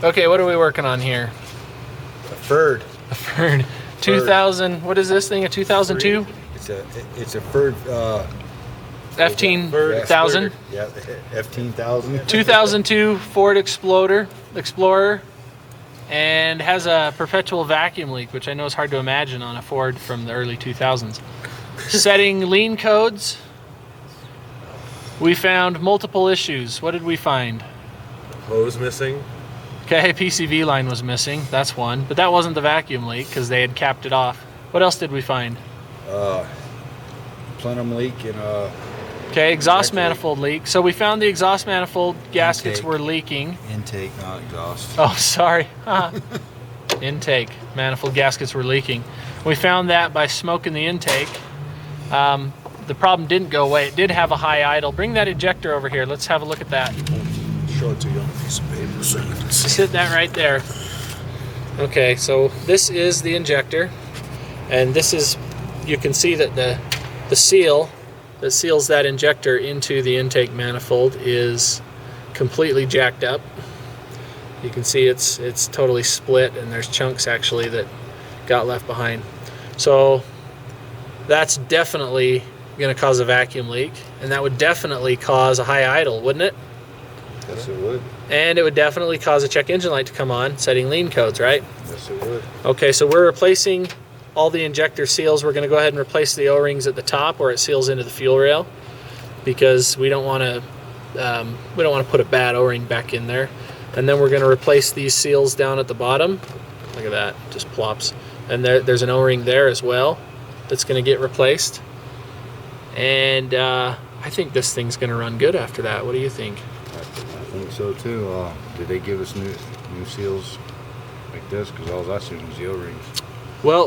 Okay, what are we working on here? A Ferd. A Ferd. 2000. What is this thing? A 2002? It's a Ferd. F-1000. Yeah, F-1000. 2002 Ford Explorer, and has a perpetual vacuum leak, which I know is hard to imagine on a Ford from the early 2000s. Setting lean codes. We found multiple issues. What did we find? Hose missing. Okay, PCV line was missing. That's one, but that wasn't the vacuum leak because they had capped it off. What else did we find? Plenum leak and okay, exhaust manifold leak. So we found the exhaust manifold gaskets were leaking. intake, not exhaust. Oh, sorry. Intake manifold gaskets were leaking. We found that by smoking the intake. The problem didn't go away. It did have a high idle. Bring that ejector over here. Let's have a look at that. Show it to you on a piece of paper so you can see. Sit that right there. Okay, so this is the injector, and this is, you can see that the seal that seals that injector into the intake manifold is completely jacked up. You can see it's totally split, and there's chunks actually that got left behind. So that's definitely going to cause a vacuum leak, and that would definitely cause a high idle, wouldn't it? Yes, it would. And it would definitely cause a check engine light to come on, setting lean codes, right? Yes, it would. Okay, so we're replacing all the injector seals. We're going to go ahead and replace the O-rings at the top where it seals into the fuel rail, because we don't want to put a bad O-ring back in there. And then we're going to replace these seals down at the bottom. Look at that, just plops. And there's an O-ring there as well that's going to get replaced. And I think this thing's going to run good after that. What do you think? I think so too. Did they give us new seals like this? Because all I seen was the O-rings. Well,